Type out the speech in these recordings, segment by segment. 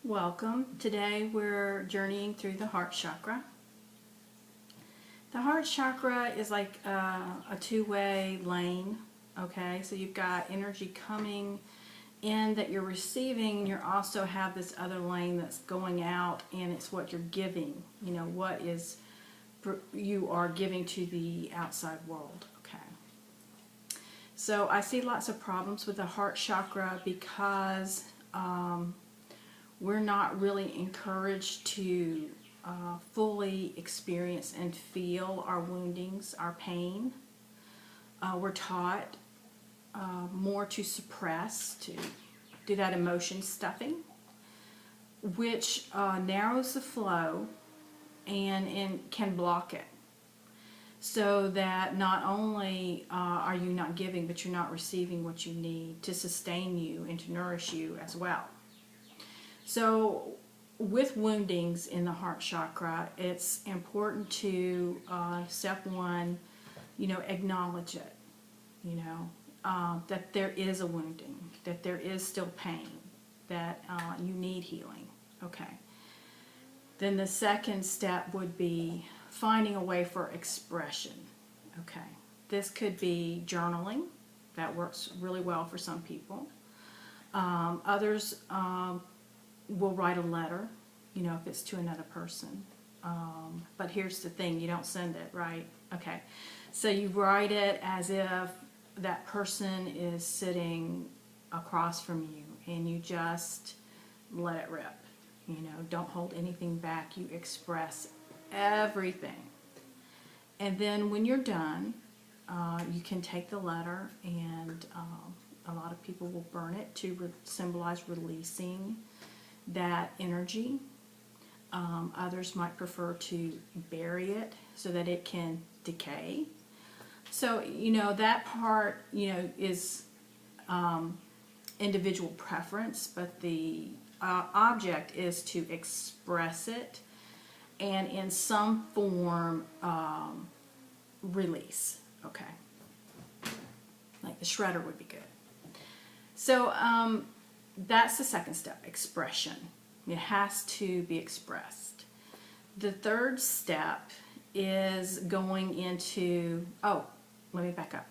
Welcome. Today we're journeying through the heart chakra. The heart chakra is like a two-way lane, okay? So you've got energy coming in that you're receiving, and you also have this other lane that's going out, and it's what you're giving, you know, what is you are giving to the outside world, okay? So I see lots of problems with the heart chakra because we're not really encouraged to fully experience and feel our woundings, our pain. We're taught more to suppress, to do that emotion stuffing, which narrows the flow and can block it. So that not only are you not giving, but you're not receiving what you need to sustain you and to nourish you as well. So with woundings in the heart chakra, it's important to, step one, you know, acknowledge it, you know, that there is a wounding, that there is still pain, that you need healing, okay. Then the second step would be finding a way for expression, okay. This could be journaling. That works really well for some people. Others will write a letter, you know, if it's to another person. But here's the thing, you don't send it, right? Okay. So you write it as if that person is sitting across from you, and you just let it rip. You know, don't hold anything back. You express everything. And then when you're done, you can take the letter, and a lot of people will burn it to symbolize releasing that energy. Others might prefer to bury it so that it can decay. So, you know, that part, you know, is individual preference, but the object is to express it and in some form release, okay? Like the shredder would be good. So, that's the second step, expression. It has to be expressed. The third step is going into, oh, let me back up.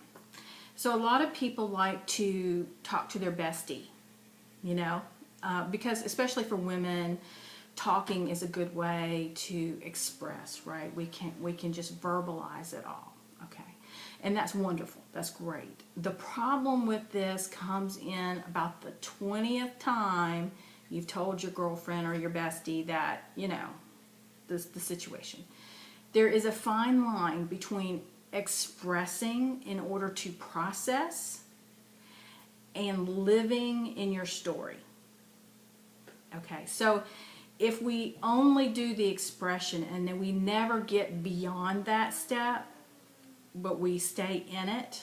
So a lot of people like to talk to their bestie, you know, because especially for women, talking is a good way to express, right? We can just verbalize it all, okay? And that's wonderful. That's great. The problem with this comes in about the 20th time you've told your girlfriend or your bestie that, you know, the situation. There is a fine line between expressing in order to process and living in your story. Okay, so if we only do the expression and then we never get beyond that step, but we stay in it,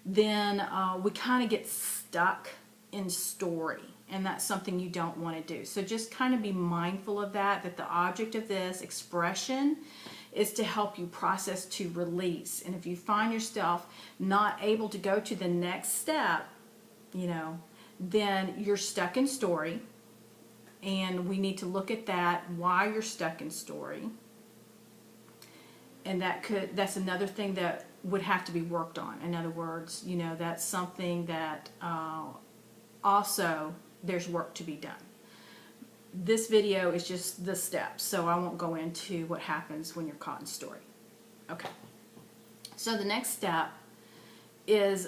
then we kind of get stuck in story, and that's something you don't want to do. So just kind of be mindful of that, that the object of this expression is to help you process, to release. And if you find yourself not able to go to the next step, you know, then you're stuck in story, and we need to look at that, why you're stuck in story. And that's another thing that would have to be worked on. In other words, you know, that's something that also there's work to be done. This video is just the steps, so I won't go into what happens when you're caught in story. Okay. So the next step is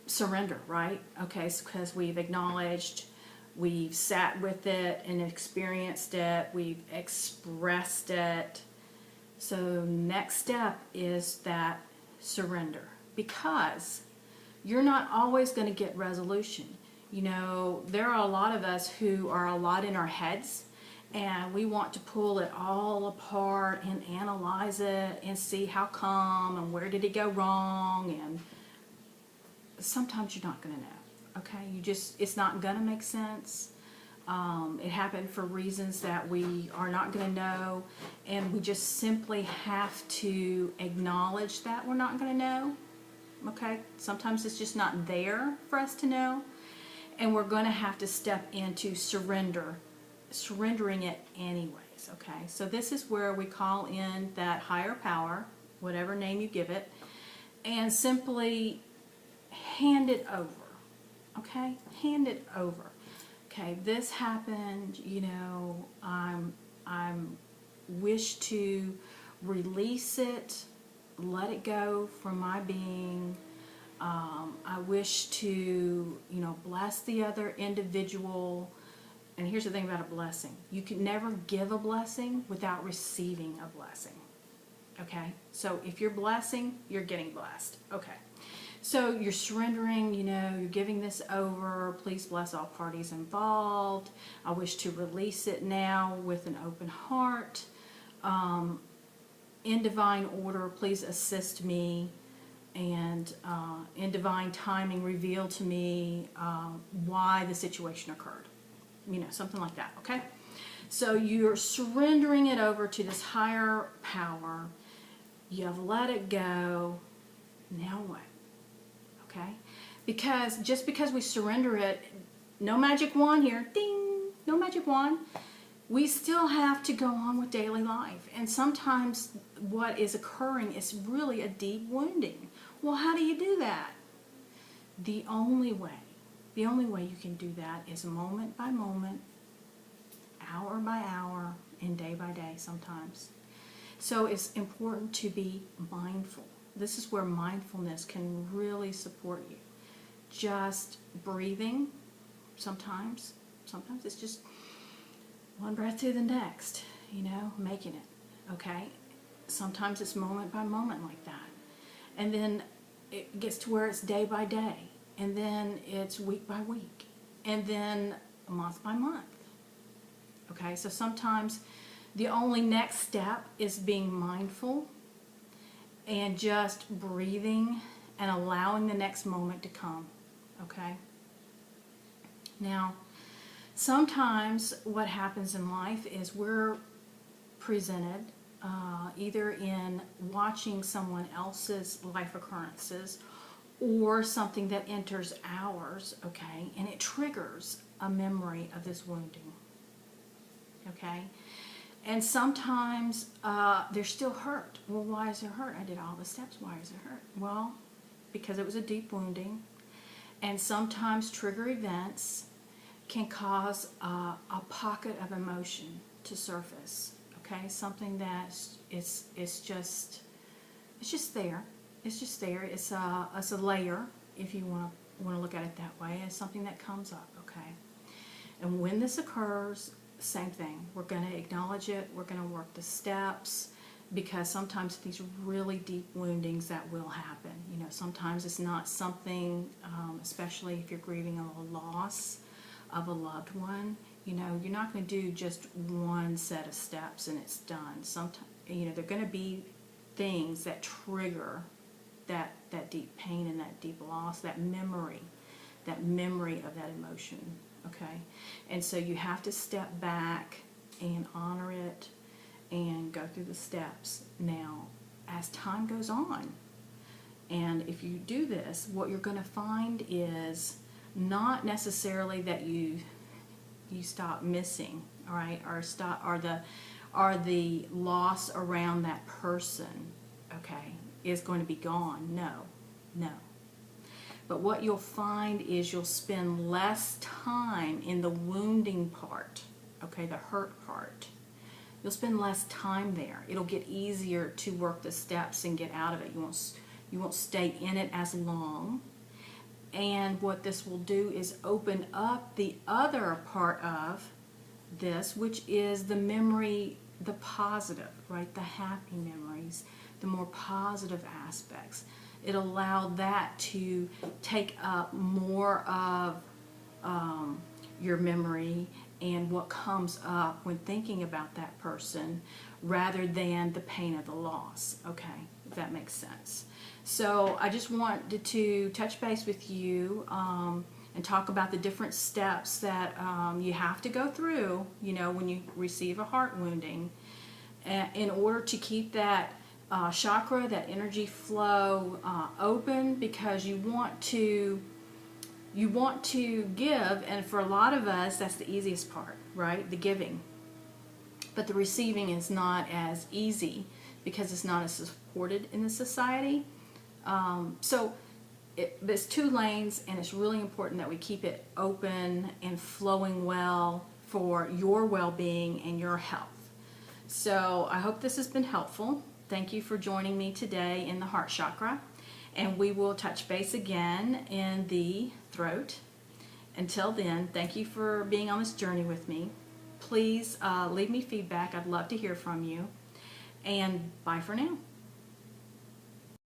surrender, right? Okay, so because we've acknowledged, we've sat with it and experienced it, we've expressed it. So next step is that surrender, because you're not always going to get resolution. You know, there are a lot of us who are a lot in our heads, and we want to pull it all apart and analyze it and see how come and where did it go wrong, and sometimes you're not going to know, okay? It's not going to make sense. It happened for reasons that we are not going to know, and we just simply have to acknowledge that we're not going to know, okay? Sometimes it's just not there for us to know, and we're going to have to step into surrender surrendering it anyways, okay? So this is where we call in that higher power, whatever name you give it, and simply hand it over, okay? Hand it over. Okay, this happened, you know, I'm wish to release it, let it go from my being. I wish to, you know, bless the other individual. And here's the thing about a blessing. You can never give a blessing without receiving a blessing. Okay? So if you're blessing, you're getting blessed. Okay. So you're surrendering, you know, you're giving this over. Please bless all parties involved. I wish to release it now with an open heart. In divine order, please assist me. And in divine timing, reveal to me why the situation occurred. You know, something like that, okay? So you're surrendering it over to this higher power. You've let it go. Now what? Okay? Because just because we surrender it, no magic wand here, ding, no magic wand. We still have to go on with daily life. And sometimes what is occurring is really a deep wounding. Well, how do you do that? The only way you can do that is moment by moment, hour by hour, and day by day sometimes. So it's important to be mindful. This is where mindfulness can really support you. Just breathing, sometimes it's just one breath to the next, you know, making it, okay? Sometimes it's moment by moment like that. And then it gets to where it's day by day. And then it's week by week. And then month by month. Okay, so sometimes the only next step is being mindful and just breathing and allowing the next moment to come. Okay? Now, sometimes what happens in life is we're presented either in watching someone else's life occurrences or something that enters ours, okay, and it triggers a memory of this wounding, okay? And sometimes they're still hurt. Well, why is it hurt? I did all the steps. Why is it hurt? Well, because it was a deep wounding. And sometimes trigger events can cause a pocket of emotion to surface. Okay, something that it's just there. It's just there. It's a layer, if you want to look at it that way. It's something that comes up. Okay, and when this occurs, same thing. We're going to acknowledge it. We're going to work the steps, because sometimes these really deep woundings that will happen. You know, sometimes it's not something, especially if you're grieving a loss of a loved one. You know, you're not going to do just one set of steps and it's done. Sometimes, you know, there are going to be things that trigger that deep pain and that deep loss, that memory of that emotion. Okay, and so you have to step back and honor it and go through the steps. Now, as time goes on, and if you do this, what you're going to find is not necessarily that you stop missing, all right, or the loss around that person, okay, is going to be gone. No. But what you'll find is you'll spend less time in the wounding part, okay, the hurt part. You'll spend less time there. It'll get easier to work the steps and get out of it. You won't stay in it as long. And what this will do is open up the other part of this, which is the memory, the positive, right? The happy memories, the more positive aspects. It allowed that to take up more of your memory and what comes up when thinking about that person, rather than the pain of the loss. Okay, if that makes sense. So I just wanted to touch base with you and talk about the different steps that you have to go through, you know, when you receive a heart wounding, in order to keep that chakra, that energy flow open, because you want to you want to give, and for a lot of us, that's the easiest part, right? The giving. But the receiving is not as easy because it's not as supported in the society. There's two lanes, and it's really important that we keep it open and flowing well for your well-being and your health. So I hope this has been helpful. Thank you for joining me today in the heart chakra, and we will touch base again in the throat. Until then, thank you for being on this journey with me. Please leave me feedback. I'd love to hear from you. And bye for now.